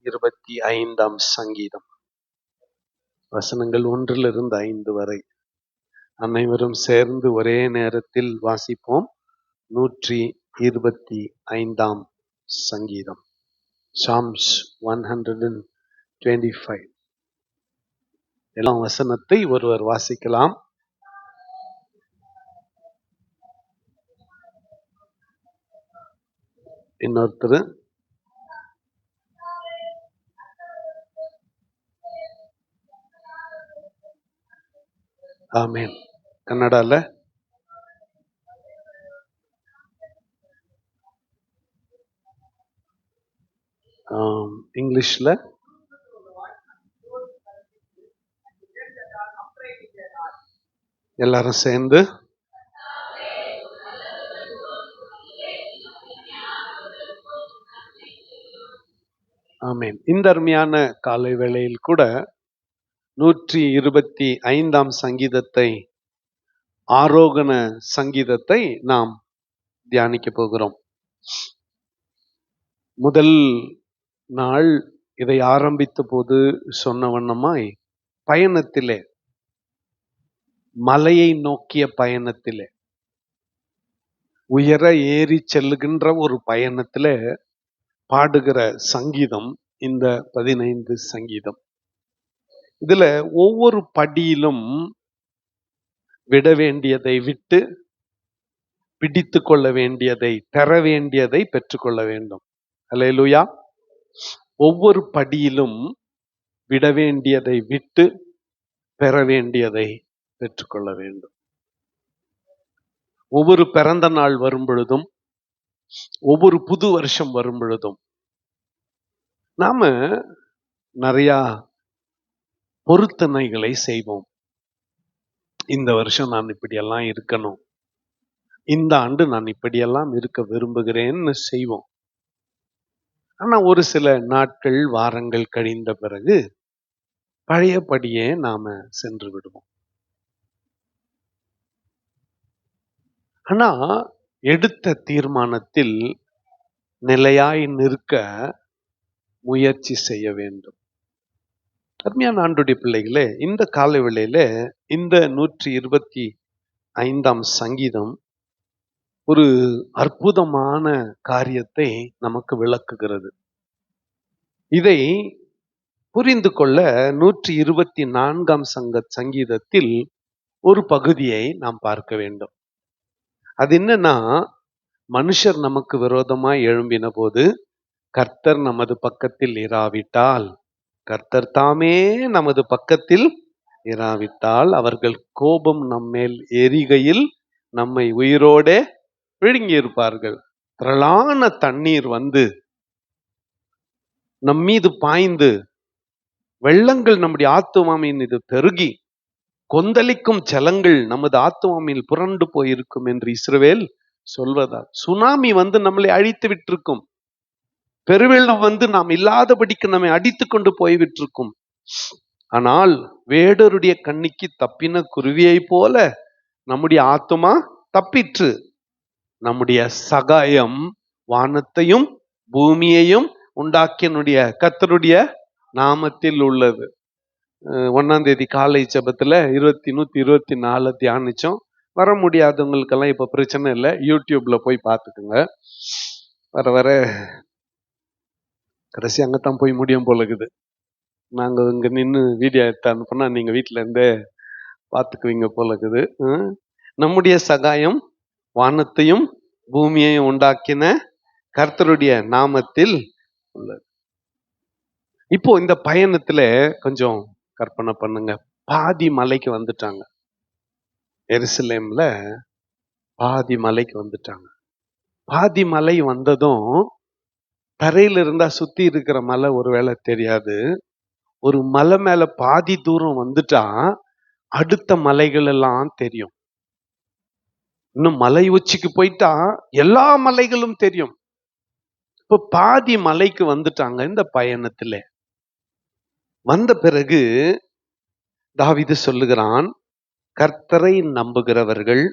125 சங்கீதம். வசனங்கள் 1-5 வரை. அனைவரும் சேர்ந்து ஒரே நேரத்தில் வாசிப்போம். 125 சங்கீதம். Psalms 125. எல்லாம் வசனத்தை ஒருவர் வாசிக்கலாம். இன்னொருத்தர் ஆமேன். கன்னடால இங்கிலீஷ்ல எல்லாரும் சேர்ந்து ஆமேன். இந்த அருமையான காலை வேளையில் கூட 125 சங்கீதத்தை, ஆரோகண சங்கீதத்தை நாம் தியானிக்க போகிறோம். முதல் நாள் இதை ஆரம்பித்த போது சொன்ன வண்ணமாய் பயணத்திலே, மலையை நோக்கிய பயணத்திலே, உயர ஏறி செல்லுகின்ற ஒரு பயணத்திலே பாடுகிற சங்கீதம் இந்த 15 சங்கீதம். இதுல ஒவ்வொரு படியிலும் விட வேண்டியதை விட்டு, பிடித்து கொள்ள வேண்டியதை, பெற வேண்டியதை பெற்றுக்கொள்ள வேண்டும். அல்லேலூயா. ஒவ்வொரு படியிலும் விட வேண்டியதை விட்டு, பெற வேண்டியதை பெற்றுக்கொள்ள வேண்டும். ஒவ்வொரு பிறந்த நாள் வரும் பொழுதும், ஒவ்வொரு புது வருஷம் வரும் பொழுதும் நாம நிறைய பொருத்தனைகளை செய்வோம். இந்த வருஷம் நான் இப்படியெல்லாம் இருக்கணும், இந்த ஆண்டு நான் இப்படியெல்லாம் இருக்க விரும்புகிறேன்னு செய்வோம். ஆனா ஒரு சில நாட்கள், வாரங்கள் கழிந்த பிறகு பழையபடியே நாம சென்று விடுவோம். ஆனா எடுத்த தீர்மானத்தில் நிலையாய் நிற்க முயற்சி செய்ய வேண்டும். அருமையான ஆண்டுடைய பிள்ளைகளே, இந்த காலை வேளையில இந்த 125 சங்கீதம் ஒரு அற்புதமான காரியத்தை நமக்கு விளக்குகிறது. இதை புரிந்து கொள்ள 124 சங்கீதத்தில் ஒரு பகுதியை நாம் பார்க்க வேண்டும். அது என்னன்னா, மனுஷர் நமக்கு விரோதமாய் எழும்பின போது கர்த்தர் நமது பக்கத்தில் இராவிட்டால், கர்த்தர் தாமே நமது பக்கத்தில் இராவிட்டால், அவர்கள் கோபம் நம்மேல் எரிகையில் நம்மை உயிரோடே விழுங்கி இருப்பார்கள். திரளான தண்ணீர் வந்து நம் மீது பாய்ந்து, வெள்ளங்கள் நம்முடைய ஆத்துமாவின் மீது பெருகி, கொந்தளிக்கும் ஜலங்கள் நமது ஆத்துமாவில் புரண்டு போயிருக்கும் என்று இஸ்ரவேல் சொல்வதால், சுனாமி வந்து நம்மளை அழித்து விட்டிருக்கும், பெருவெள்ளம் வந்து நாம் இல்லாதபடிக்கு நம்மை அடித்து கொண்டு போய்விட்டிருக்கும். ஆனால் வேடருடைய கண்ணிக்கு தப்பின குருவியை போல நம்முடைய ஆத்துமா தப்பிற்று. நம்முடைய சகாயம் வானத்தையும் பூமியையும் உண்டாக்கியனுடைய கர்த்தருடைய நாமத்தில் உள்ளது. 1ஆம் தேதி காலை ஜெபத்துல 124 தியானிச்சோம். வர முடியாதவங்களுக்கெல்லாம் இப்ப பிரச்சனை இல்லை, யூடியூப்ல போய் பார்த்துக்குங்க. வர வர கடைசி அங்கத்தான் போய் முடியும் போல இருக்குது. நாங்க இங்க நின்று வீடியோ எடுத்து அனுப்புனா நீங்க வீட்டுல இருந்தே பார்த்துக்குவீங்க போல இருக்குது. நம்முடைய சகாயம் வானத்தையும் பூமியையும் உண்டாக்கின கர்த்தருடைய நாமத்தில் உள்ளது. இப்போ இந்த பயணத்துல கொஞ்சம் கற்பனை பண்ணுங்க. பாதி மலைக்கு வந்துட்டாங்க. எருசலேம்ல பாதி மலைக்கு வந்துட்டாங்க. பாதி மலை வந்ததும் தரையில இருந்தா சுத்தி இருக்கிற மலை ஒருவேளை தெரியாது. ஒரு மலை மேல பாதி தூரம் வந்துட்டா அடுத்த மலைகள் எல்லாம் தெரியும். இன்னும் மலை உச்சிக்கு போயிட்டா எல்லா மலைகளும் தெரியும். இப்ப பாதி மலைக்கு வந்துட்டாங்க. இந்த பயணத்துல வந்த பிறகு தாவீது சொல்லுகிறான், கர்த்தரை நம்புகிறவர்கள்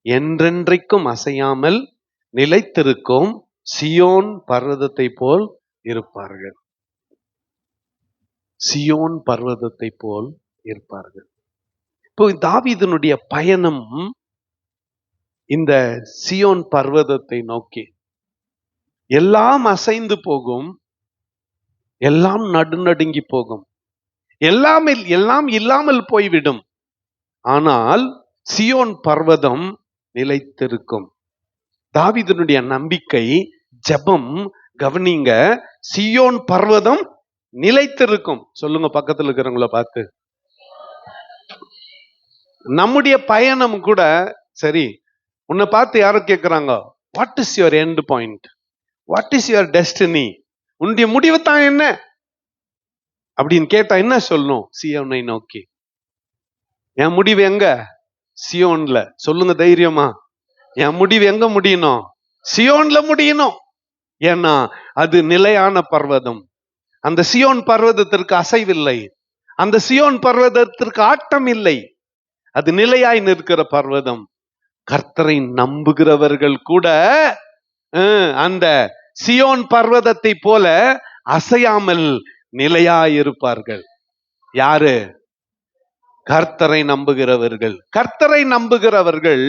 என்றென்றைக்கும் அசையாமல் நிலைத்திருக்கும் சியோன் பர்வதத்தை போல் இருப்பார்கள். சியோன் பர்வதத்தை போல் இருப்பார்கள். இப்போ தாவீதினுடைய பயணம் இந்த சியோன் பர்வதத்தை நோக்கி. எல்லாம் அசைந்து போகும், எல்லாம் நடுநடுங்கி போகும், எல்லாம் இல்லாமல் போய்விடும். ஆனால் சியோன் பர்வதம் நிலைத்திருக்கும். தாவீதினுடைய நம்பிக்கை, ஜெபம், கவனிங்க, சியோன் பர்வதம் நிலைத்திருக்கும். சொல்லுங்க பக்கத்தில் இருக்கிறவங்கள பார்த்து. நம்முடைய பயணம் கூட சரி, உன்னை பார்த்து யாரும் கேட்கிறாங்க, what is your end point, what is your destiny, உன்னுடைய முடிவு தான் என்ன அப்படின்னு கேட்டா என்ன சொல்லணும்? சியோனை நோக்கி. என் முடிவு எங்க? சியோன்ல. சொல்லுங்க தைரியமா, என் முடிவு எங்க முடியணும்? சியோன்ல முடியணும். ஏன்னா அது நிலையான பர்வதம். அந்த சியோன் பர்வதத்திற்கு அசைவில்லை, அந்த சியோன் பர்வதத்திற்கு ஆட்டம் இல்லை. அது நிலையாய் நிற்கிற பர்வதம். கர்த்தரை நம்புகிறவர்கள் கூட அந்த சியோன் பர்வதத்தை போல அசையாமல் நிலையாயிருப்பார்கள். யாரு? கர்த்தரை நம்புகிறவர்கள். கர்த்தரை நம்புகிறவர்கள்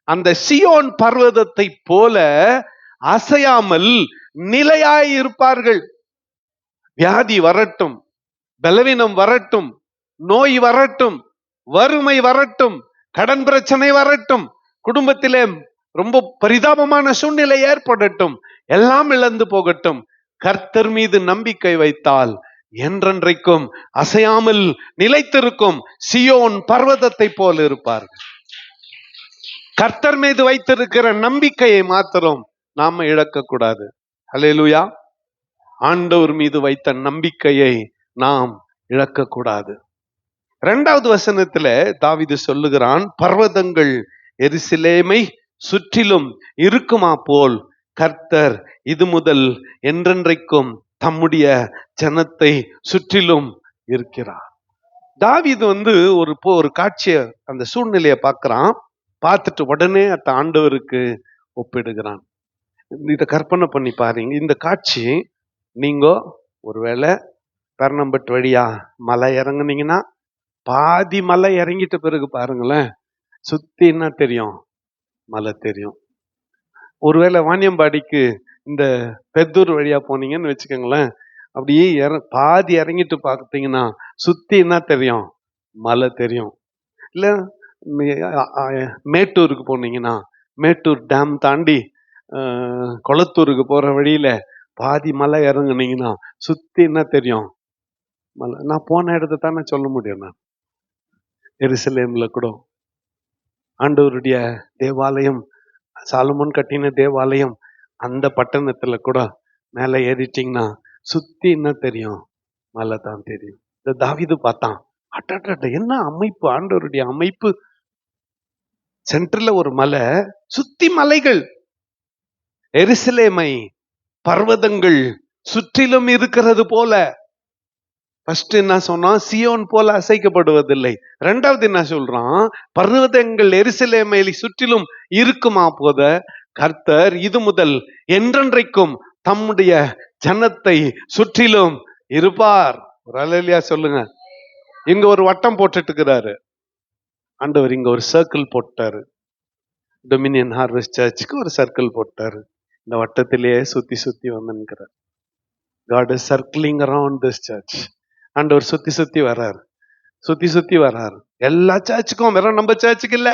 அந்த சியோன் பர்வதத்தை போல அசையாமல் நிலையாயிருப்பார்கள். வியாதி வரட்டும், பலவீனம் வரட்டும், நோய் வரட்டும், வறுமை வரட்டும், கடன் பிரச்சனை வரட்டும், குடும்பத்திலே ரொம்ப பரிதாபமான சூழ்நிலை ஏற்படட்டும், எல்லாம் இழந்து போகட்டும், கர்த்தர் மீது நம்பிக்கை வைத்தால் என்றென்றைக்கும் அசையாமல் நிலைத்திருக்கும் சியோன் பர்வதத்தை போல இருப்பார்கள். கர்த்தர் மீது வைத்திருக்கிற நம்பிக்கையை மாத்திரம் நாம இழக்கக்கூடாது. அல்லேலூயா. ஆண்டவர் மீது வைத்த நம்பிக்கையை நாம் இழக்கக்கூடாது. 2வது வசனத்துல தாவீது சொல்லுகிறான், பர்வதங்கள் எருசலேமை சுற்றிலும் இருக்குமா போல் கர்த்தர் இது முதல் என்றென்றைக்கும் தம்முடைய ஜனத்தை சுற்றிலும் இருக்கிறார். தாவீது ஒரு காட்சியை, அந்த சூழ்நிலையை பார்க்கிறான். பார்த்துட்டு உடனே அந்த ஆண்டவருக்கு ஒப்பிடுகிறான். இதை கற்பனை பண்ணி பாருங்க. இந்த காட்சி, நீங்க ஒருவேளை பெர்னம்பட் வழியா மலை இறங்குனீங்கன்னா, பாதி மலை இறங்கிட்ட பிறகு பாருங்களேன், சுத்தி என்ன தெரியும்? மலை தெரியும். ஒருவேளை வாணியம்பாடிக்கு இந்த பெத்தூர் வழியா போனீங்கன்னு வச்சுக்கோங்களேன், அப்படியே பாதி இறங்கிட்டு பார்த்தீங்கன்னா சுத்தி என்ன தெரியும்? மலை தெரியும். இல்ல மேட்டூருக்கு போனீங்கன்னா, மேட்டூர் டேம் தாண்டி கொளத்தூருக்கு போற வழியில பாதி மலை இறங்குனீங்கன்னா சுத்தி என்ன தெரியும்? மலை. நான் போன இடத்தை தானே சொல்ல முடியும். நான் எருசலேம்ல கூட ஆண்டவருடைய தேவாலயம், சாலமோன் கட்டின தேவாலயம், அந்த பட்டணத்துல கூட மேல ஏறிட்டீங்கன்னா சுத்தி என்ன தெரியும்? மலை தான் தெரியும். இந்த தாவீது பார்த்தான், அட்ட என்ன அமைப்பு, ஆண்டவருடைய அமைப்பு. சென்டர்ல ஒரு மலை, சுத்தி மலைகள். எருசலேமை பர்வதங்கள் சுற்றிலும் இருக்கிறது போல. ஃபர்ஸ்ட் என்ன சொன்னா? சியோன் போல அசைக்கப்படுவதில்லை. 2வது என்ன சொல்றான்? பர்வதங்கள் எருசலேமை சுற்றிலும் இருக்குமா போத கர்த்தர் இது முதல் என்றென்றைக்கும் தம்முடைய ஜனத்தை சுற்றிலும் இருப்பார். ஒரு அல்லேலூயா சொல்லுங்க. இங்க ஒரு வட்டம் போட்டுட்டு இருக்கிறாரு ஆண்டவர். இங்க ஒரு சர்க்கிள் போட்டாரு. டொமினியன் ஹார்வெஸ்ட் சர்ச்சுக்கு ஒரு சர்க்கிள் போட்டாரு. இந்த வட்டத்திலேயே சுத்தி சுத்தி வந்துக்கிறார். God is circling around this church. ஆண்டவர் சுத்தி சுத்தி வர்றாரு, சுத்தி சுத்தி வர்றாரு. எல்லா சர்ச்சுக்கும், வெறும் நம்ம சர்ச்சுக்கு இல்ல,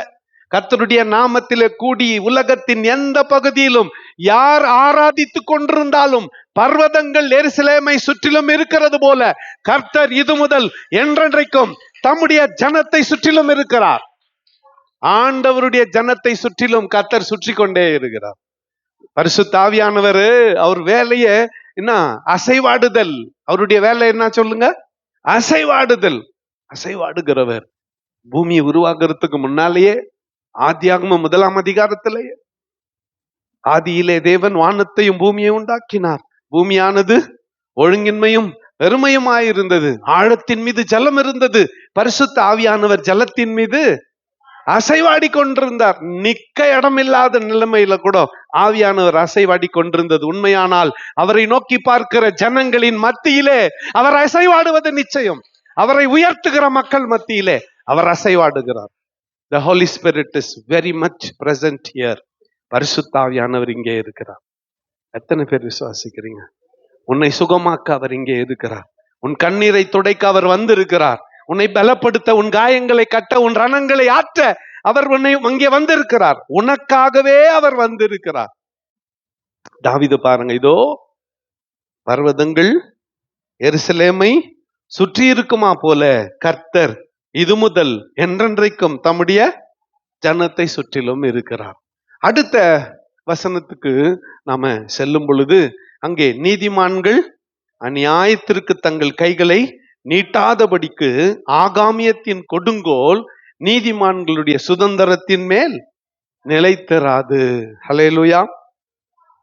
கர்த்தருடைய நாமத்திலே கூடி உலகத்தின் எந்த பகுதியிலும் யார் ஆராதித்து கொண்டிருந்தாலும் பர்வதங்கள் எருசலேமை சுற்றிலும் இருக்கிறது போல கர்த்தர் இது முதல் என்றென்றைக்கும் தம்முடைய ஜனத்தை சுற்றிலும் இருக்கிறார். ஆண்டவருடைய ஜனத்தை சுற்றிலும் கர்த்தர் சுற்றி கொண்டே இருக்கிறார். பரிசுத்த ஆவியானவர் அவர் வேலையை என்ன? அசைவாடுதல். அவருடைய வேலை என்ன சொல்லுங்க? அசைவாடுதல். அசைவாடுகிறவர். பூமி உருவாகிறதுக்கு முன்னாலேயே, ஆதியாகமம் 1ஆம் அதிகாரத்திலேயே, ஆதியிலே தேவன் வானத்தையும் பூமியையும் உண்டாக்கினார். பூமியானது ஒழுங்கின்மையும் வெறுமையுமாயிருந்தது, ஆழத்தின் மீது ஜலம் இருந்தது. பரிசுத்த ஆவியானவர் ஜலத்தின் மீது அசைவாடி கொண்டிருந்தார். நிக்க இடமில்லாத நிலைமையில கூட ஆவியானவர் அசைவாடி கொண்டிருந்தது உண்மையானால் அவரை நோக்கி பார்க்கிற ஜனங்களின் மத்தியிலே அவர் அசைவாடுவது நிச்சயம். அவரை உயர்த்துகிற மக்கள் மத்தியிலே அவர் அசைவாடுகிறார். The Holy Spirit is very much present here. பரிசுத்த ஆவியானவர் இங்கே இருக்கிறார். எத்தனை பேர் விசுவாசிக்கிறீங்க? உன்னை சுகமாக்க அவர் இங்கே இருக்கிறார். உன் கண்ணீரை துடைக்க அவர் வந்திருக்கிறார். உன்னை பலப்படுத்த, உன் காயங்களை கட்ட, உன் ரணங்களை ஆற்ற அவர் உன்னை அங்கே வந்திருக்கிறார். உனக்காகவே அவர் வந்திருக்கிறார். தாவீது பாருங்க, இதோ பர்வதங்கள் எருசலேமை சுற்றி இருக்குமா போல கர்த்தர் இது முதல் என்றென்றைக்கும் தம்முடைய ஜனத்தை சுற்றிலும் இருக்கிறார். அடுத்த வசனத்துக்கு நாம செல்லும் பொழுது அங்கே நீதிமான்கள் அநியாயத்திற்கு தங்கள் கைகளை நீட்டாதபடிக்கு ஆகாமியத்தின் கொடுங்கோல் நீதிமான்களுடைய சுதந்திரத்தின் மேல் நிலைத்தராது. ஹல்லேலூயா.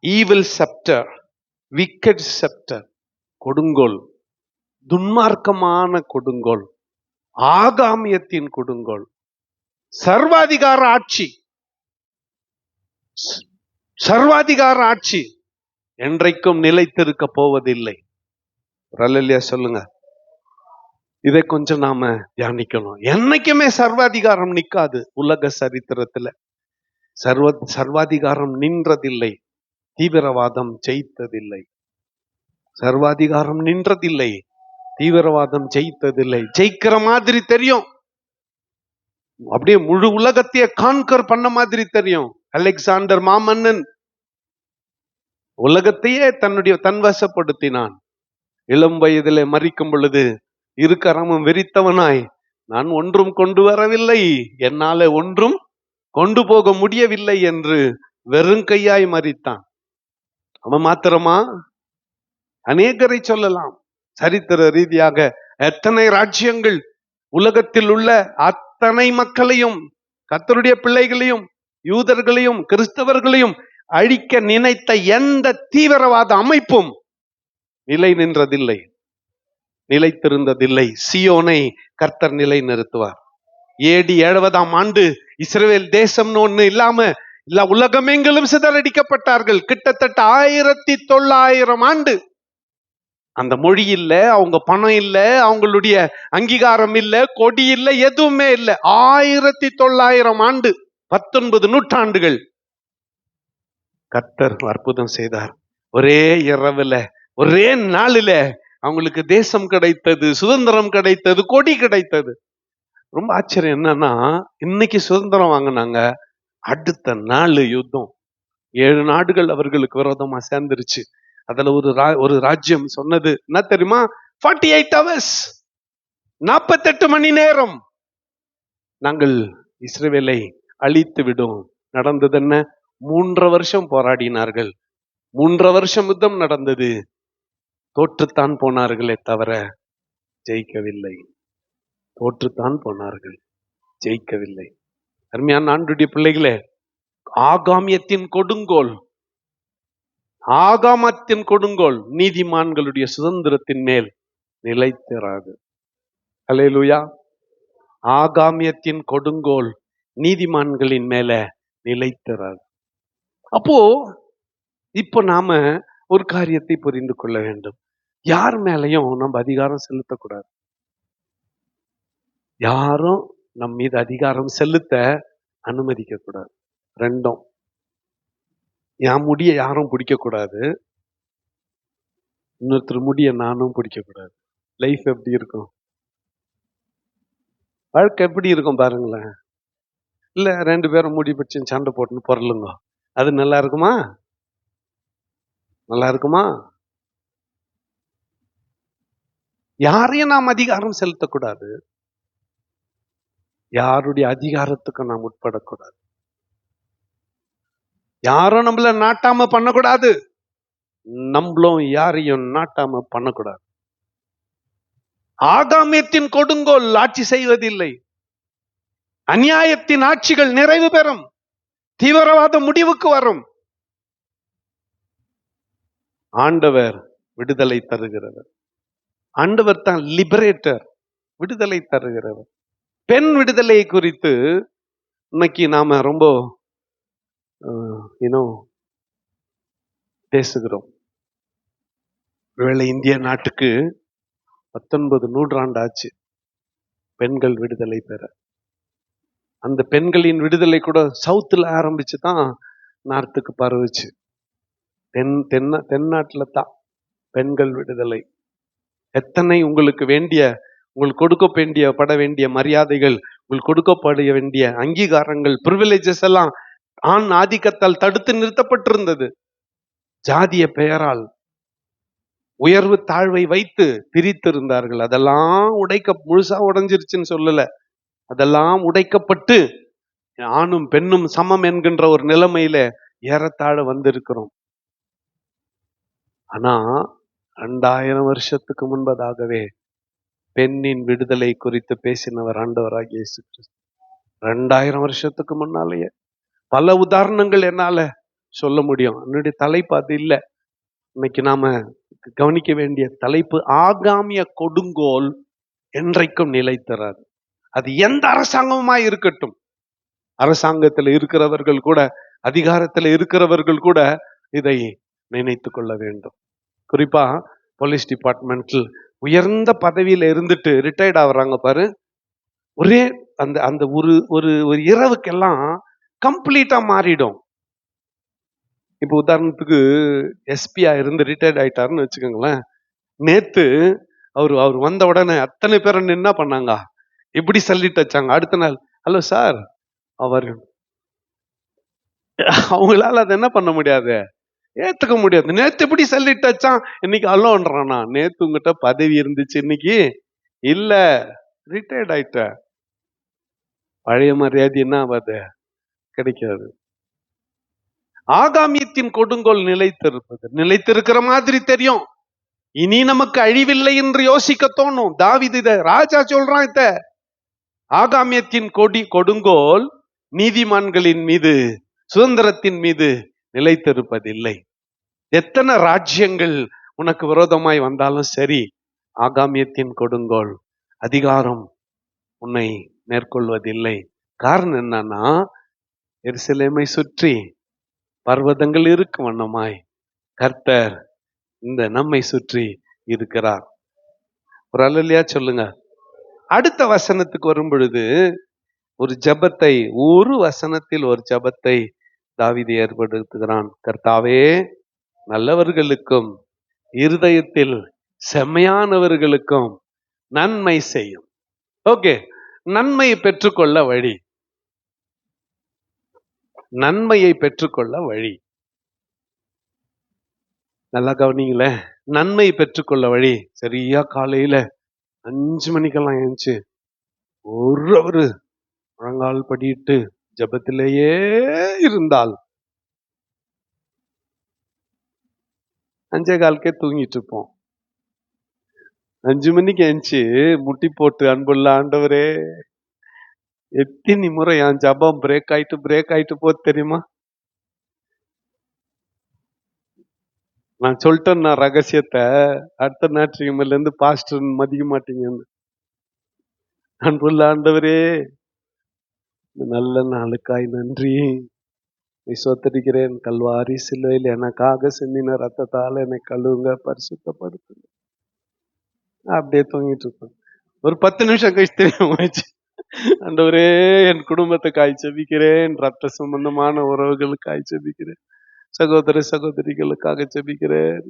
ஈவில் செப்டர், விக்கெட் செப்டர், கொடுங்கோல், துன்மார்க்கமான கொடுங்கோல், ஆகாமியத்தின் கொடுங்கோல், சர்வாதிகார ஆட்சி, சர்வாதிகார ஆட்சி என்றைக்கும் நிலைத்திருக்க போவதில்லை. அல்லேலூயா சொல்லுங்க. இதை கொஞ்சம் நாம தியானிக்கணும். என்னைக்குமே சர்வாதிகாரம் நிக்காது. உலக சரித்திரத்துல சர்வாதிகாரம் நின்றதில்லை. தீவிரவாதம் ஜெயித்ததில்லை. சர்வாதிகாரம் நின்றதில்லை. தீவிரவாதம் ஜெயித்ததில்லை. ஜெயிக்கிற மாதிரி தெரியும், அப்படியே முழு உலகத்தையே கான்கர் பண்ண மாதிரி தெரியும். அலெக்சாண்டர் மாமன்னன் உலகத்தையே தன்வசப்படுத்தினான். இளம் வயதிலே மரிக்கும் பொழுது இருக்கரமும் வெறித்தவனாய், நான் ஒன்றும் கொண்டு வரவில்லை, என்னால ஒன்றும் கொண்டு போக முடியவில்லை என்று வெறுங்கையாய் மரித்தான். அவன் மாத்திரமா? அநேகரை சொல்லலாம். சரித்திர ரீதியாக எத்தனை ராஜ்யங்கள், உலகத்தில் உள்ள அத்தனை மக்களையும், கர்த்தருடைய பிள்ளைகளையும், யூதர்களையும் கிறிஸ்தவர்களையும் அழிக்க நினைத்த எந்த தீவிரவாத அமைப்பும் நிலை நின்றதில்லை, நிலைத்திருந்ததில்லை. சியோனை கர்த்தர் நிலை நிறுத்துவார். AD 70 இஸ்ரவேல் தேசம்னு ஒண்ணு இல்லாம உலகமெங்கிலும் சிதறடிக்கப்பட்டார்கள். கிட்டத்தட்ட 1900 ஆண்டு. அந்த மொழி இல்ல, அவங்க பணம் இல்ல, அவங்களுடைய அங்கீகாரம் இல்ல, கொடி இல்ல, எதுவுமே இல்ல. 1900 ஆண்டு, 19 நூற்றாண்டுகள் கர்த்தர் அற்புதம் செய்தார். ஒரே இரவுல, ஒரே நாளில அவங்களுக்கு தேசம் கிடைத்தது, சுதந்திரம் கிடைத்தது, கொடி கிடைத்தது. ரொம்ப ஆச்சரியம் என்னன்னா, இன்னைக்கு சுதந்திரம் வாங்கினாங்க, அடுத்த நாள் யுத்தம். 7 நாடுகள் அவர்களுக்கு விரோதமா சேர்ந்துருச்சு. அதுல ஒரு ராஜ்யம் சொன்னது என்ன தெரியுமா? 48 hours, 48 மணி நேரம் நாங்கள் இஸ்ரவேலை அழித்து விடும். நடந்தது என்ன? 3 வருஷம் போராடினார்கள். 3 வருஷம் யுத்தம் நடந்தது. தோற்றுத்தான் போனார்களே தவிர ஜெயிக்கவில்லை. தோற்றுத்தான் போனார்கள், ஜெயிக்கவில்லை. அருமையான ஆண்டவருடைய பிள்ளைகளே, ஆகாமியத்தின் கொடுங்கோல், ஆகாமத்தின் கொடுங்கோல் நீதிமான்களுடைய சுதந்திரத்தின் மேல் நிலைத்திராது. அல்லேலூயா. ஆகாமியத்தின் கொடுங்கோல் நீதிமான்களின் மேல நிலைத்திராது. அப்போ இப்போ நாம ஒரு காரியத்தை புரிந்து கொள்ள வேண்டும். யார் மேலையும் நம்ம அதிகாரம் செலுத்தக்கூடாது. யாரும் நம் மீது அதிகாரம் செலுத்த அனுமதிக்க கூடாது. ரெண்டும், என் முடிய யாரும் பிடிக்க கூடாது, இன்னொருத்தர் முடிய நானும் பிடிக்க கூடாது. லைஃப் எப்படி இருக்கும்? வாழ்க்கை எப்படி இருக்கும் பாருங்களேன். இல்ல 2 பேரும் முடி பிடிச்சு சண்டை போட்டுன்னு பொருளுங்க, அது நல்லா இருக்குமா? நல்லா இருக்குமா? யாரையும் நாம் அதிகாரம் செலுத்தக்கூடாது. யாருடைய அதிகாரத்துக்கு நாம் உட்படக்கூடாது. யாரும் நம்மள நாட்டாம பண்ணக்கூடாது, நம்மளும் யாரையும் நாட்டாம பண்ணக்கூடாது. ஆகாமியத்தின் கொடுங்கோல் ஆட்சி செய்வதில்லை. அநியாயத்தின் ஆட்சிகள் நிறைவு பெறும். தீவிரவாத முடிவுக்கு வரும். ஆண்டவர் விடுதலை தருகிறவர். ஆண்டவர் தான் லிபரேட்டர், விடுதலை தருகிறவர். பெண் விடுதலை குறித்து இன்னைக்கு நாம ரொம்ப பேசுகிறோம். ஒருவேளை இந்திய நாட்டுக்கு 19 நூற்றாண்டு ஆச்சு பெண்கள் விடுதலை பெற. அந்த பெண்களின் விடுதலை கூட சவுத்துல ஆரம்பிச்சு தான் நார்த்துக்கு பரவுச்சு. தென்னாட்டுல தான் பெண்கள் விடுதலை. எத்தனை உங்களுக்கு கொடுக்கப்பட வேண்டிய மரியாதைகள், உங்களுக்கு கொடுக்கப்பட வேண்டிய அங்கீகாரங்கள், பிரிவிலேஜஸ் எல்லாம் ஆண் ஆதிக்கத்தால் தடுத்து நிறுத்தப்பட்டிருந்தது. ஜாதிய பெயரால் உயர்வு தாழ்வை வைத்து பிரித்திருந்தார்கள். அதெல்லாம் முழுசா உடைஞ்சிருச்சுன்னு சொல்லல, அதெல்லாம் உடைக்கப்பட்டு ஆணும் பெண்ணும் சமம் என்கின்ற ஒரு நிலைமையில ஏறத்தாழ வந்திருக்கிறோம். ஆனா 2000 வருஷத்துக்கு முன்பதாகவே பெண்ணின் விடுதலை குறித்து பேசினவர் ஆண்டவராகிய இயேசு கிறிஸ்து. 2000 வருஷத்துக்கு முன்னாலேயே பல உதாரணங்கள் என்னால சொல்ல முடியும். என்னுடைய தலைப்பு அது இல்லை. இன்னைக்கு நாம கவனிக்க வேண்டிய தலைப்பு ஆகாமிய கொடுங்கோல் என்றைக்கும் நிலைத்தராது. அது எந்த அரசாங்கமா இருக்கட்டும், அரசாங்கத்தில் இருக்கிறவர்கள் கூட, அதிகாரத்தில் இருக்கிறவர்கள் கூட இதை நினைத்து கொள்ள வேண்டும். குறிப்பா போலீஸ் டிபார்ட்மெண்ட்டில் உயர்ந்த பதவியில இருந்துட்டு ரிட்டையர்ட் ஆகுறாங்க பாரு, ஒரே அந்த அந்த ஒரு இரவுக்கெல்லாம் கம்ப்ளீட்டா மாறிடும். இப்போ உதாரணத்துக்கு எஸ்பியா இருந்து ரிட்டையர்ட் ஆயிட்டாருன்னு வச்சுக்கோங்களேன். நேத்து அவர் வந்த உடனே அத்தனை பேர் என்ன பண்ணாங்க, இப்படி சல்லிட்டு வச்சாங்க. அடுத்த நாள் ஹலோ சார், அவங்களால அதை என்ன பண்ண முடியாது, ஏத்துக்க முடியாது. நேத்து எப்படி சல்லிட்டு வச்சான், இன்னைக்கு அல்லோன்றானா. நேத்து உங்ககிட்ட பதவி இருந்துச்சு, இன்னைக்கு இல்ல, ரிட்டையர்ட் ஆயிட்ட. பழைய மரியாதை என்ன ஆகாது, கிடைக்காது. ஆகாமியத்தின் கொடுங்கோல் நிலைத்திருக்கிற மாதிரி தெரியும். இனி நமக்கு அழிவில்லை என்று யோசிக்க தோணும். தாவீது இத ராஜா சொல்றான். இத ஆகாமியத்தின் கொடுங்கோல் நீதிமான்களின் மீது, சுதந்திரத்தின் மீது நிலைத்திருப்பதில்லை. எத்தனை ராஜ்யங்கள் உனக்கு விரோதமாய் வந்தாலும் சரி, ஆகாமியத்தின் கொடுங்கோல் அதிகாரம் உன்னை மேற்கொள்வதில்லை. காரணம் என்னன்னா, எருசலேமை சுற்றி பர்வதங்கள் இருக்கும் வண்ணமாய் கர்த்தர் இந்த நம்மை சுற்றி இருக்கிறார். ஒரு அல்லேலூயா சொல்லுங்க. அடுத்த வசனத்துக்கு வரும் பொழுது ஒரு வசனத்தில் ஒரு ஜெபத்தை தாவீது ஏற்படுத்துகிறான். கர்த்தாவே, நல்லவர்களுக்கும் இருதயத்தில் செம்மையானவர்களுக்கும் நன்மை செய்யும். ஓகே, நன்மையை பெற்றுக்கொள்ள வழி, நன்மையை பெற்றுக்கொள்ள வழி. நல்லா கவனிங்களே, நன்மை பெற்றுக்கொள்ள வழி. சரியா காலையில 5 மணிக்கெல்லாம் எழுந்துச்சு ஒரு முழங்கால் படிட்டு ஜபத்திலேயே இருந்தால் 5:15 தூங்கிட்டு இருப்போம். 5 மணிக்கு எழுந்துச்சு முட்டி போட்டு, அன்புள்ள ஆண்டவரே, எத்தனை முறை என் ஜபம் பிரேக் ஆயிட்டு போது தெரியுமா? நான் சொல்லிட்டேன், நான் ரகசியத்தை. அடுத்த ஞாயிற்றுக்கிழமையில இருந்து பாஸ்டர் மதிக்க மாட்டீங்கன்னு. அன்புள்ள ஆண்டவரே, நல்ல நாளுக்காய் நன்றி, சோத்தரிக்கிறேன். கல்வாரி சிலுவையில் எனக்காக சிந்தின ரத்தத்தால் என்னை கழுவுங்க, பரிசுத்தப்படுத்துங்க. அப்படியே தூங்கிட்டு இருப்பேன். ஒரு 10 நிமிஷம் கழிச்சு தெரியாமச்சு, ஆண்டவரே, என் குடும்பத்துக்காய் ஜெபிக்கிறேன், ரத்த சம்பந்தமான உறவுகளுக்காய் ஜெபிக்கிறேன், சகோதர சகோதரிகளுக்காக ஜெபிக்கிறேன்.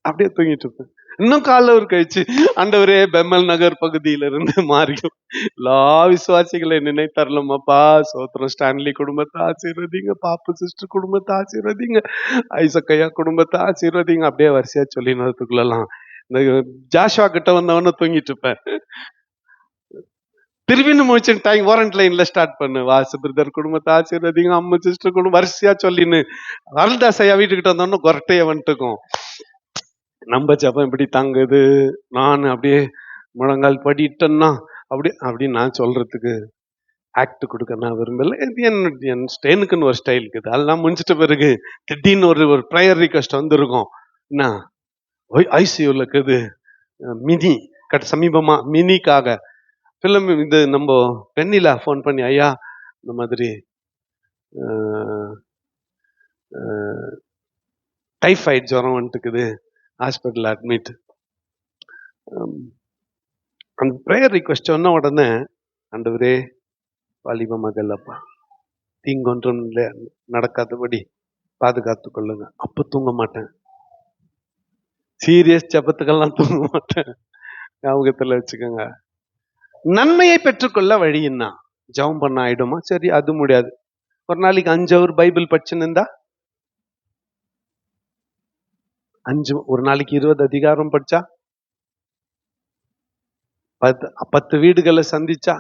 அப்படியே தூங்கிட்டு இருப்பேன். இன்னும் காலைல ஒரு கழிச்சு, ஆண்டவரே, பெம்மல் நகர் பகுதியில இருந்து மாறியும் எல்லா விசுவாசிகளை நினைத்தரலமாப்பா, சோத்திரம். ஸ்டான்லி குடும்பத்தை ஆசீர்வதிங்க, பாப்பு சிஸ்டர் குடும்பத்தை ஆசீர்வதிங்க, ஐசக்கையா குடும்பத்தை ஆசீர்வதிங்க. அப்படியே வரிசையா சொல்லினதுக்குள்ளலாம் இந்த ஜாஷுவா கிட்ட வந்தவன தூங்கிட்டு இருப்பேன். திரும்பின்னு முடிச்சு டைம் வாரண்ட் லைன்ல ஸ்டார்ட் பண்ணு, வாசு பிரதர் குடும்பத்தை ஆசீர்வதிங்க, அம்மா சிஸ்டர் குடும்பம், வரிசையா சொல்லின்னு அருள்தாசையா வீட்டுக்கிட்ட வந்தோன்னு கொரட்டைய வந்துட்டுக்கும். நம்ம ஜபம் இப்படி தாங்குது. நான் அப்படியே முழங்கால் படிட்டேன்னா அப்படி நான் சொல்றதுக்கு ஆக்ட் கொடுக்க நான் விரும்பல. என் ஸ்டேனுக்குன்னு ஒரு ஸ்டைல் இருக்குது. அதெல்லாம் முடிஞ்சிட்ட பிறகு திடீர்னு ஒரு ப்ரேயர் ரிக்வெஸ்ட் வந்துருக்கும். என்ன ஐசியூல இருக்குது மினி சமீபமா மினிக்காக ஃபிலிம் இது நம்ம பெண்ணிலா ஃபோன் பண்ணி, ஐயா இந்த மாதிரி டைஃபாய்டு ஜுரம் வந்துட்டுக்குது, ஹாஸ்பிட்டல் அட்மிட். அந்த ப்ரேயர் ரிக்வெஸ்ட் சொன்ன உடனே, ஆண்டவரே வாலிப மகள் அப்பா தீங்கொன்றும் நடக்காதபடி பாதுகாத்து கொள்ளுங்க. அப்ப தூங்க மாட்டேன், சீரியஸ் ஜபத்துக்கெல்லாம் தூங்க மாட்டேன். ஞாபகத்துல வச்சுக்கோங்க. நன்மையை பெற்றுக்கொள்ள வழி என்ன? ஜெபம் பண்ண ஆயிடுமா? சரி, அது முடியாது. ஒரு நாளைக்கு 5 hour பைபிள் படிச்சுன்னு இருந்தா, ஒரு நாளைக்கு 20 அதிகாரம் படிச்சா, 10 வீடுகளை சந்திச்சா,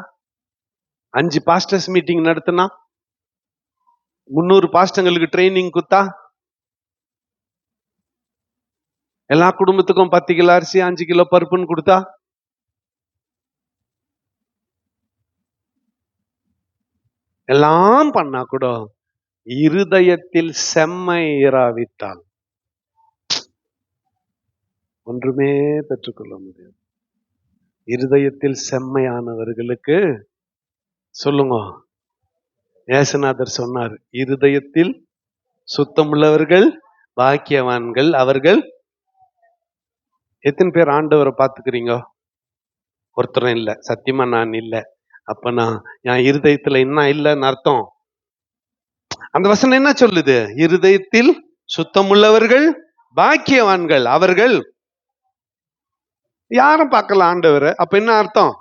5 பாஸ்டர்ஸ் மீட்டிங் நடத்தினா, 300 பாஸ்டங்களுக்கு ட்ரைனிங் கொடுத்தா, எல்லா குடும்பத்துக்கும் 10 கிலோ அரிசி 5 கிலோ பருப்புன்னு கொடுத்தா, எல்லாம் பண்ணா கூட இருதயத்தில் செம்மை இராவிட்டால் ஒன்றுமே பெற்றுக்கொள்ள முடியாது. இருதயத்தில் செம்மையானவர்களுக்கு சொல்லுங்க, ஏசுநாதர் சொன்னார், இருதயத்தில் சுத்தமுள்ளவர்கள் பாக்கியவான்கள் அவர்கள். எத்தனை பேர் ஆண்டவரை பார்த்துக்கிறீங்க? ஒருத்தரும் இல்லை, சத்தியமா நான் இல்லை. அப்ப நான் என் இருதயத்துல என்ன இல்லைன்னு அர்த்தம். அந்த வசனம் என்ன சொல்லுது? இருதயத்தில் சுத்தமுள்ளவர்கள் பாக்கியவான்கள் அவர்கள். யாரும் பார்க்கல ஆண்டவரை, அப்ப என்ன அர்த்தம்?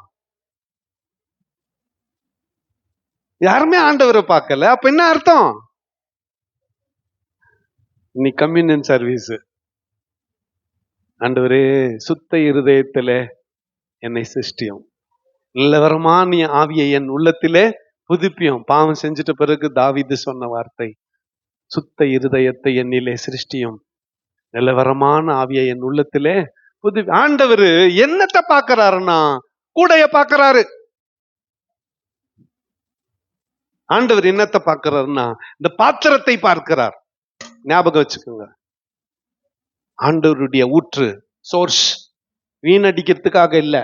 யாருமே ஆண்டவரை பார்க்கல, அப்ப என்ன அர்த்தம்? நீ கம்யூனியன் சர்வீஸ், ஆண்டவரே சுத்த இருதயத்தில என்னை சிருஷ்டியும், நிலவரமான ஆவியை என் உள்ளத்திலே புதுப்பியும். பாவம் செஞ்சிட்ட பிறகு தாவீது சொன்ன வார்த்தை, சுத்த இருதயத்தை என்னிலே சிருஷ்டியும், நிலவரமான ஆவியை என் உள்ளத்திலே புது. ஆண்டவர் என்னத்தை பார்க்கிறாருன்னா கூடைய பார்க்கிறாரு. ஆண்டவர் என்னத்தை பார்க்கிறாருன்னா இந்த பாத்திரத்தை பார்க்கிறார். ஞாபகம் வச்சுக்கோங்க, ஆண்டவருடைய ஊற்று சோர்ஸ் வீணடிக்கிறதுக்காக இல்ல,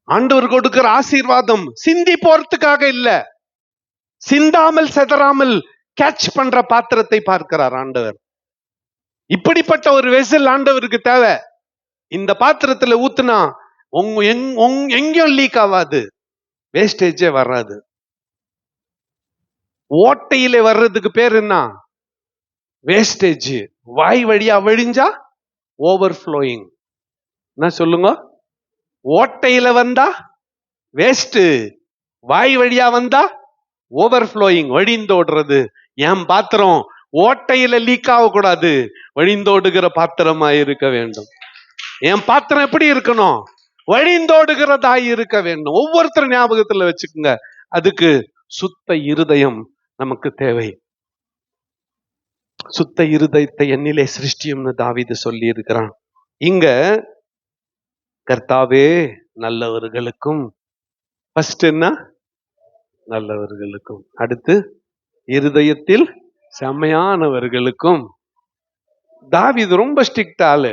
ஆண்டவர் கொடுக்கிற ஆசீர்வாதம் சிந்தி போறதுக்காக இல்ல, சிந்தாமல் செதறாமல் கேட்ச் பண்ற பாத்திரத்தை பார்க்கிறார் ஆண்டவர். இப்படிப்பட்ட ஒரு வெசல் ஆண்டவருக்கு தேவை. இந்த பாத்திரத்துல ஊத்துனா எங்கேயும் லீக் ஆகாது, வேஸ்டேஜே வராது. ஓட்டையில வர்றதுக்கு பேர் என்ன? வேஸ்டேஜ். வாய் வழியா வழிஞ்சா ஓவர் ஃப்ளோயிங். என்ன சொல்லுங்க? ஓட்டையில வந்தா வேஸ்ட், வாய் வழியா வந்தா ஓவர் ஃப்ளோயிங், வழிந்தோடுறது. என் பாத்திரம் ஓட்டையில லீக் ஆகக்கூடாது, வழிந்தோடுகிற பாத்திரமா இருக்க வேண்டும். என் பாத்திரம் எப்படி இருக்கணும்? வழிந்தோடுகிறதா இருக்க வேண்டும். ஒவ்வொருத்தரும் ஞாபகத்துல வச்சுக்கோங்க, அதுக்கு சுத்த இருதயம் நமக்கு தேவை. சுத்த இருதயத்தை என்னிலே சிருஷ்டியும்னு தாவீது சொல்லி இருக்கிறான். இங்க கர்த்தாவே நல்லவர்களுக்கும், ஃபர்ஸ்ட் என்ன? நல்லவர்களுக்கும், அடுத்து இருதயத்தில் செம்மையானவர்களுக்கும். தாவீது ரொம்ப ஸ்ட்ரிக்ட் ஆளு.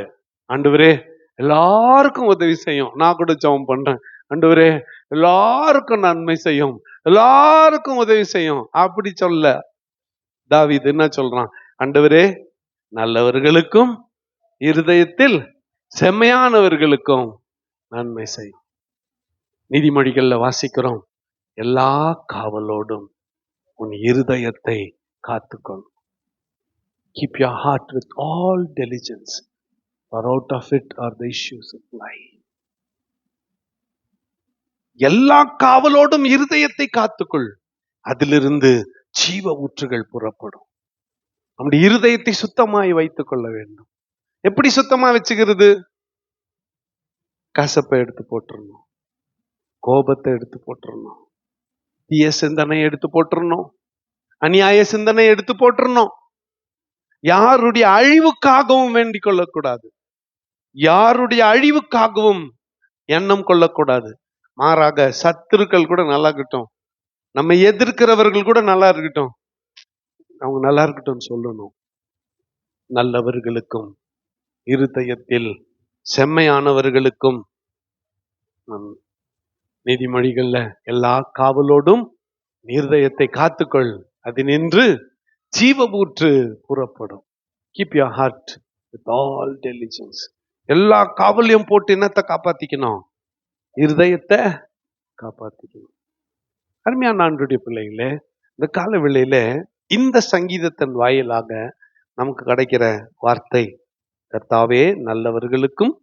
ஆண்டவரே எல்லாருக்கும் உதவி செய்யும். நான் கூட ஜெபம் பண்றேன், ஆண்டவரே எல்லாருக்கும் நன்மை செய்யும், எல்லாருக்கும் உதவி செய்யும். அப்படி சொல்ல தாவீது என்ன சொல்றான்? ஆண்டவரே நல்லவர்களுக்கும் இருதயத்தில் செம்மையானவர்களுக்கும் நன்மை செய்யும். நீதிமொழிகள்ல வாசிக்கிறோம், எல்லா காவலோடும் உன் இருதயத்தை காத்துக்கொள். Keep your heart with all diligence, for out of it are the issues of life. எல்லா காவலோடும் இருதயத்தை காத்துக்கொள், அதிலிருந்து ஜீவ ஊற்றுகள் புறப்படும். நம்முடைய இருதயத்தை சுத்தமாய் வைத்துக் கொள்ள வேண்டும். எப்படி சுத்தமா வச்சுக்கிறது? கசப்பை எடுத்து போட்டுறணும், கோபத்தை எடுத்து போட்டுறணும், தீய சிந்தனை எடுத்து போட்டுறணும், அநியாய சிந்தனை எடுத்து போட்டுறணும். யாருடைய அழிவுக்காகவும் வேண்டிக் கொள்ளக்கூடாது, யாருடைய அழிவுக்காகவும் எண்ணம் கொள்ளக்கூடாது. மாறாக சத்துருக்கள் கூட நல்லா இருக்கட்டும், நம்ம எதிர்க்கிறவர்கள் கூட நல்லா இருக்கட்டும், அவங்க நல்லா இருக்கட்டும் சொல்லணும். நல்லவர்களுக்கும் இருதயத்தில் செம்மையானவர்களுக்கும். நீதிமொழிகள்ல எல்லா காவலோடும் இருதயத்தை காத்துக்கொள், அது நின்று ஜீவபூற்று புறப்படும். Keep your heart with all diligence. எல்லா காவலையும் போட்டு என்னத்தை காப்பாத்திக்கணும்? இருதயத்தை காப்பாத்திக்கணும். அருமையான ஆண்டவருடைய பிள்ளைகளே, இந்த கால வேளையில இந்த சங்கீதத்தின் வாயிலாக நமக்கு கிடைக்கிற வார்த்தை, கர்த்தாவே நல்லவர்களுக்கும்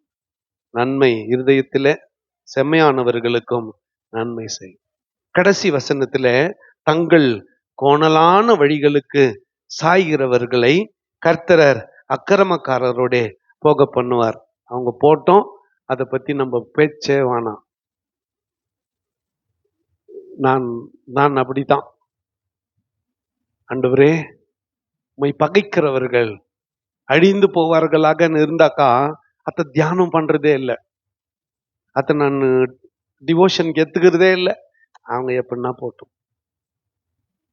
நன்மை, இருதயத்திலே செம்மையானவர்களுக்கும் நன்மை செய். கடைசி வசனத்துல, தங்கள் கோணலான வழிகளுக்கு சாய்கிறவர்களை கர்த்தர் அக்கிரமக்காரரோட போக பண்ணுவார். அவங்க போட்டோம், அதை பத்தி நம்ம பேச்சே வேணாம். நான் அப்படித்தான். ஆண்டவரே, உம்மை பகைக்கிறவர்கள் அழிந்து போவார்களாக இருந்தாக்கா அத தியானம் பண்றதே இல்லை, அத நான் டிவோஷனுக்கு எத்துக்கிறதே இல்லை. அவங்க எப்படின்னா போட்டோம்.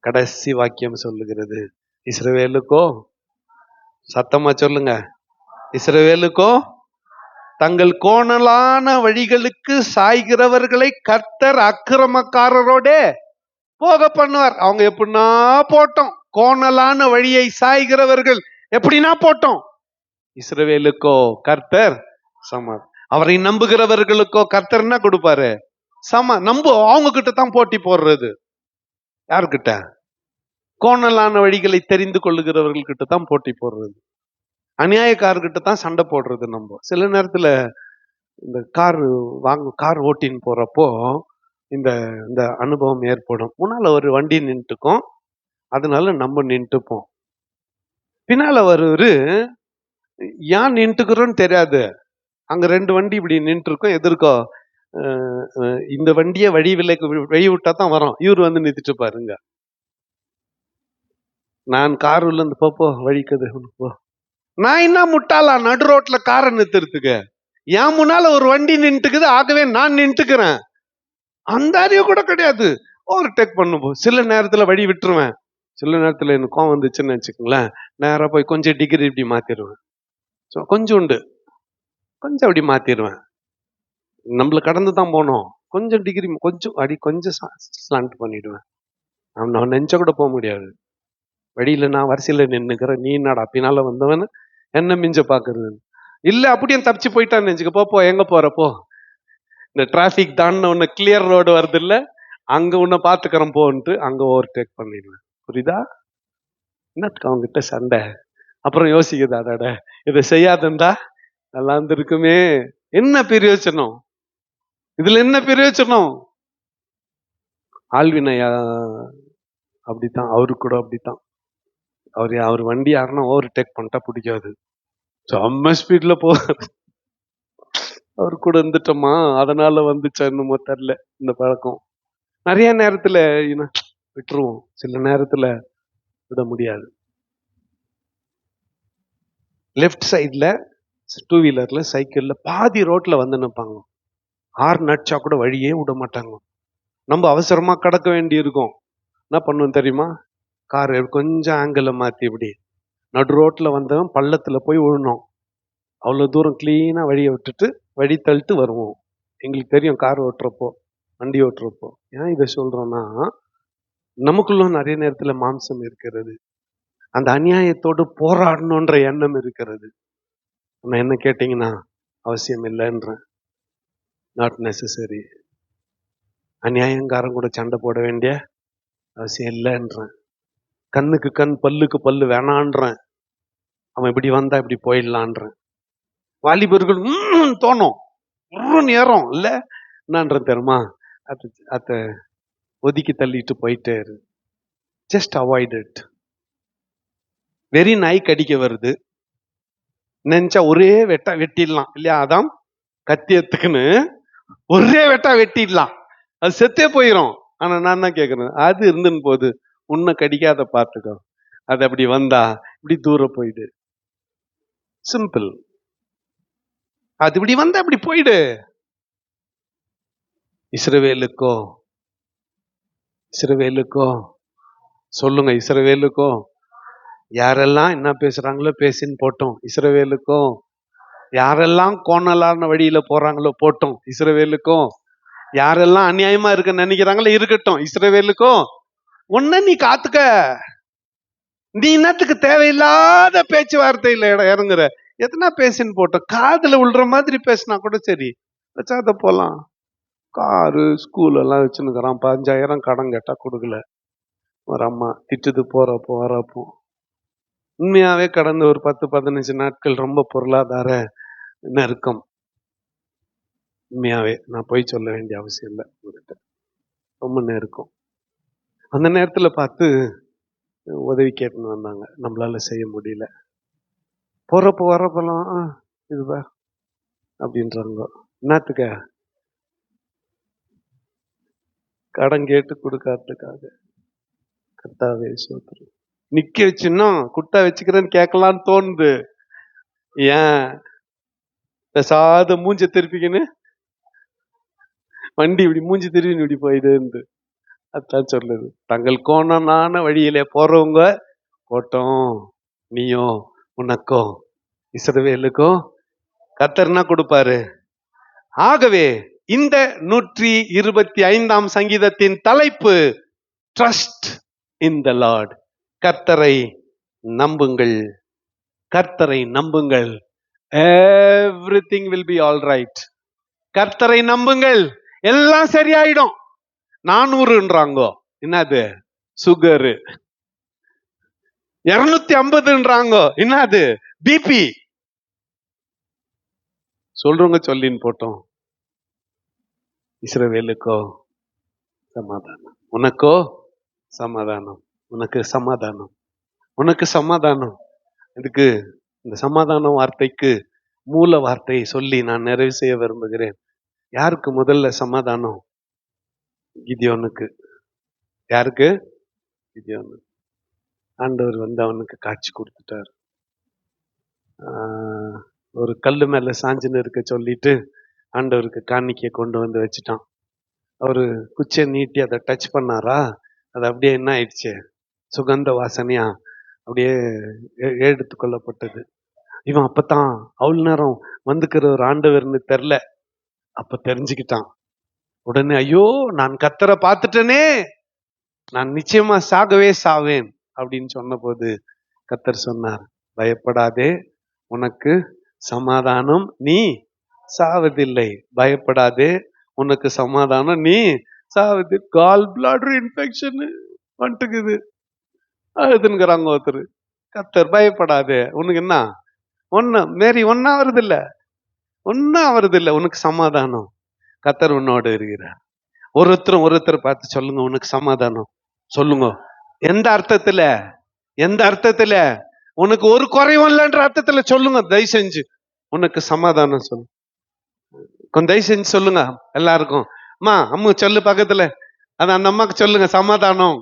கடைசி வாக்கியம் சொல்லுகிறது, இஸ்ரவேலுக்கோ, சத்தமா சொல்லுங்க, இஸ்ரவேலுக்கோ தங்கள் கோணலான வழிகளுக்கு சாய்கிறவர்களை கர்த்தர் அக்கிரமக்காரரோட போக பண்ணுவார். அவங்க எப்படின்னா போட்டோம். கோணலான வழியை சாய்கிறவர்கள் எப்படின்னா போட்டோம். இஸ்ரவேலுக்கோ கர்த்தர் சம. அவரை நம்புகிறவர்களுக்கோ கர்த்தர் என்ன கொடுப்பாரு? சம. அவங்க கிட்ட தான் போட்டி போடுறது. யாருக்கிட்ட? கோணலான வழிகளை தெரிந்து கொள்ளுகிறவர்கள் கிட்ட தான் போட்டி போடுறது. அநியாயக்காரர்கிட்ட தான் சண்டை போடுறது. நம்ம சில நேரத்துல இந்த கார் ஓட்டின்னு போறப்போ இந்த இந்த அனுபவம் ஏற்படும். முன்னால ஒரு வண்டி நின்றுக்கும், அதனால நம்ம நின்றுப்போம். பின்னால வருவரு ஏன் நின்றுக்கிறோன்னு தெரியாது. அங்க 2 வண்டி இப்படி நின்று இருக்கும், எதிர்க்கோ இந்த வண்டியை வழி விட்டா தான் வரும். இவர் வந்து நிறுத்திட்டு பாருங்க. நான் கார் உள்ள இருந்து போ வழிக்குது போ. நான் என்ன முட்டாளா நடு ரோட்ல காரை நிறுத்துறதுக்கு? என் முன்னால ஒரு வண்டி நின்றுக்குது, ஆகவே நான் நின்றுக்கிறேன். அந்த அறிவு கூட கிடையாது. ஓவர்டேக் பண்ணும்போது சில நேரத்துல வழி விட்டுருவேன். சில நேரத்துல எனக்கு கோவம் வந்துச்சுன்னு வச்சுக்கோங்களேன், நேரா போய் கொஞ்சம் டிகிரி இப்படி மாத்திடுவேன். கொஞ்சம் அப்படி மாத்திடுவேன். நம்மள கடந்து தான் போனோம், கொஞ்சம் டிகிரி கொஞ்சம் ஸ்லாண்ட் பண்ணிடுவேன். நான் நெஞ்ச கூட போக முடியாது. வழியில நான் வரிசையில நின்னுக்கிறேன், நீ என்னடா பின்னால வந்தவன் என்ன மிஞ்ச பாக்குறது? இல்ல அப்படியே தப்பிச்சு போயிட்டான்னு நினைச்சுக்க. போ எங்க போறப்போ இந்த டிராபிக் தான் உன்னை கிளியர் ரோடு வருது இல்ல, அங்க உன்னை பாத்துக்கிறேன் போன்ட்டு அங்க ஓவர்டேக் பண்ணிடுவேன். புரியுதா? என்னத்துக்கு அவங்க கிட்ட சண்டை? அப்புறம் யோசிக்குது, அடாட இதை செய்யாதண்டா நல்லா இருந்திருக்குமே. என்ன பிரயோஜனம் இதுல? என்ன பிரயோஜனம்? ஆழ்வினையா அப்படித்தான். அவரு கூட அப்படித்தான். அவர் வண்டி யாருன்னா ஓவர்டேக் பண்ணிட்டா பிடிக்காது, செம்ம ஸ்பீட்ல போவாரு. அவர் கூட இருந்துட்டோமா, அதனால வந்துச்சா என்னமோ தெரியல இந்த பழக்கம். நிறைய நேரத்துல விட்டுருவோம், சில நேரத்துல விட முடியாது. லெஃப்ட் சைட்ல 2 வீலர்ல சைக்கிள்ல பாதி ரோட்ல வந்து நிற்பாங்க. ஹார்ன் அடிச்சா கூட வழியே விட மாட்டாங்க. நம்ம அவசரமா கடக்க வேண்டி இருக்கும். என்ன பண்ணுவோம் தெரியுமா? கார் கொஞ்சம் ஆங்கிள் மாத்தி இப்படி நடு ரோட்ல வந்தவன் பள்ளத்துல போய் விழணும். அவ்வளவு தூரம் கிளீனா வழியை விட்டுட்டு வழி தள்ளிட்டு வருவோம். எங்களுக்கு தெரியும் கார் ஓட்டுறப்போ, வண்டி ஓட்டுறப்போ. ஏன் இதை சொல்றோம்னா, நமக்குள்ள நிறைய நேரத்துல மாம்சம் இருக்கிறது, அந்த அநியாயத்தோடு போராடணுன்ற எண்ணம் இருக்கிறது. நான் என்ன கேட்டீங்கன்னா அவசியம் இல்லைன்றேன். Not necessary. அநியாயங்காரன் கூட சண்டை போட வேண்டிய அவசியம் இல்லைன்றேன். கண்ணுக்கு கண் பல்லுக்கு பல்லு வேணான்றேன். அவன் இப்படி வந்தா இப்படி போயிடலான்றேன். வாலிபர்கள் தோணும் ஒரு நேரம் இல்ல என்னன்ற தெரியுமா, அத ஒதுக்கி தள்ளிட்டு போயிட்டே இரு. Just avoid it. வெறி நாய் கடிக்க வருது, நினைச்சா ஒரே வெட்டா வெட்டிடலாம் இல்லையா? அதான் கத்தி எடுத்துக்குன்னு ஒரே வெட்டா வெட்டிடலாம், அது செத்தே போயிடும். ஆனா நான் தான் கேட்கறேன், அது இருந்துன்னு போது உன்னை கடிக்காத பார்த்துக்கோ. அது அப்படி வந்தா இப்படி தூரம் போயிடு. சிம்பிள். அது இப்படி வந்தா அப்படி போயிடு. இஸ்ரவேலுக்கோ சொல்லுங்க, இஸ்ரவேலுக்கோ யாரெல்லாம் என்ன பேசுறாங்களோ பேசின்னு போட்டோம். இஸ்ரவேலுக்கும் யாரெல்லாம் கோணலான வழியில போறாங்களோ போட்டோம். இஸ்ரவேலுக்கும் யாரெல்லாம் அநியாயமா இருக்க நினைக்கிறாங்களோ இருக்கட்டும். இஸ்ரவேலுக்கும் ஒன்ன நீ காத்துக்க. நீ என்னத்துக்கு தேவையில்லாத பேச்சுவார்த்தையில இறங்குற? எத்தனா பேசின்னு போட்டோம், காதுல விழுற மாதிரி பேசினா கூட சரி, வச்சாத போலாம். காரு ஸ்கூல் எல்லாம் வச்சுன்னுக்குறான், 5,000 கடன் கேட்டா கொடுக்கல, ஒரு அம்மா திட்டுது போறப்போ வரப்போ. உண்மையாவே கடந்த ஒரு 10-15 நாட்கள் ரொம்ப பொருளாதார நெருக்கம். உண்மையாவே நான் போய் சொல்ல வேண்டிய அவசியம் இல்லை உங்ககிட்ட, ரொம்ப நெருக்கம். அந்த நேரத்துல பார்த்து உதவி கேட்டுன்னு வந்தாங்க, நம்மளால செய்ய முடியல. போறப்போ வரப்பெல்லாம் இதுவா அப்படின்றாங்க. என்னத்துக்க? கடன் கேட்டு கொடுக்காததுக்காக. கர்த்தாவே ஸ்தோத்திரம். நிக்க வச்சுன்னா குட்டா வச்சுக்கிறேன்னு கேட்கலான்னு தோணுது. ஏன் பேசாத மூஞ்ச திருப்பிக்கின்னு வண்டி இப்படி மூஞ்சி திரும்பி இப்படி போயிடுது. அதான் சொல்லுது, தங்கள் கோணனான வழியிலே போறவங்க போட்டோம், நீயோ உனக்கோ இஸ்ரவேலுக்கும் கர்த்தர்னா கொடுப்பாரு. ஆகவே இந்த 125ஆம் சங்கீதத்தின் தலைப்பு ட்ரஸ்ட் இன் த லார்ட். கர்த்தரை நம்புங்கள், கர்த்தரை நம்புங்கள். Everything will be all right. கர்த்தரை நம்புங்கள், எல்லாம் சரியாயிடும். 400ன்றாங்கோ, என்னது சுகரு. 250ன்றாங்கோ, என்னது பிபி. சொல்றவங்க சொல்லின்னு போட்டோம். இஸ்ரவேலுக்கோ சமாதானம், உனக்கோ சமாதானம், உனக்கு சமாதானம், உனக்கு சமாதானம். இதுக்கு இந்த சமாதான வார்த்தைக்கு மூல வார்த்தையை சொல்லி நான் நிறைவு செய்ய விரும்புகிறேன். யாருக்கு முதல்ல சமாதானம்? கிதியோனுக்கு. யாருக்கு? கிதியோனு. ஆண்டவர் அவனுக்கு காட்சி கொடுத்துட்டார். ஒரு கல்லு மேல சாஞ்சுன்னு இருக்க சொல்லிட்டு ஆண்டவருக்கு காணிக்கையை கொண்டு வந்து வச்சுட்டான். அவரு குச்சியை நீட்டி அதை டச் பண்ணாரா, அது அப்படியே என்ன ஆயிடுச்சு, சுகந்த வாசனையா அப்படியே எடுத்து கொள்ளப்பட்டது. இவன் அப்பதான் அவ்வளவு நேரம் வந்துக்கிற ஒரு ஆண்டவர்னு தெரில, அப்ப தெரிஞ்சுக்கிட்டான். உடனே ஐயோ நான் கர்த்தரை பார்த்துட்டேனே, நான் நிச்சயமா சாகவே சாவேன் அப்படின்னு சொன்ன போது கர்த்தர் சொன்னார், பயப்படாதே, உனக்கு சமாதானம், நீ சாவதில்லை. பயப்படாதே, உனக்கு சமாதானம், நீ சாவது. கால் பிளாடர் இன்ஃபெக்ஷன் வந்துட்டுக்குது, அழுதுங்கிறாங்க ஒருத்தர். கர்த்தர் பயப்படாதே, உனக்கு என்ன ஒண்ணு மேரி ஒன்னா வருது இல்ல, ஒன்னா வருது இல்ல, உனக்கு சமாதானம். கர்த்தர் உன்னோடு இருக்கிறார். ஒருத்தர் பார்த்து சொல்லுங்க, உனக்கு சமாதானம். சொல்லுங்க, எந்த அர்த்தத்துல? எந்த அர்த்தத்துல? உனக்கு ஒரு குறைவும் இல்லைன்ற அர்த்தத்துல சொல்லுங்க. தயவு செஞ்சு உனக்கு சமாதானம் சொல்லு, கொஞ்சம் தயவு செஞ்சு சொல்லுங்க எல்லாருக்கும். அம்மா அம்மு சொல்லு பக்கத்துல, அது அந்த அம்மாக்கு சொல்லுங்க சமாதானம்.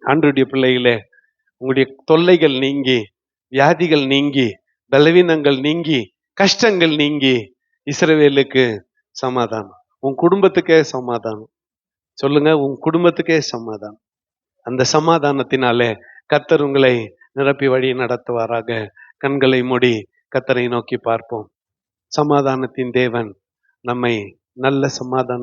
ஆண்டவருடைய பிள்ளைகளே, உங்களுடைய தொல்லைகள் நீங்கி, வியாதிகள் நீங்கி, பலவீனங்கள் நீங்கி, கஷ்டங்கள் நீங்கி, இஸ்ரவேலுக்கு சமாதானம். உன் குடும்பத்துக்கே சமாதானம். சொல்லுங்க, உன் குடும்பத்துக்கே சமாதானம். அந்த சமாதானத்தினாலே கர்த்தர் உங்களை நிரப்பி வழி நடத்துவாராக. கண்களை மூடி கர்த்தரை நோக்கி பார்ப்போம். சமாதானத்தின் தேவன் நம்மை நல்ல சமாதான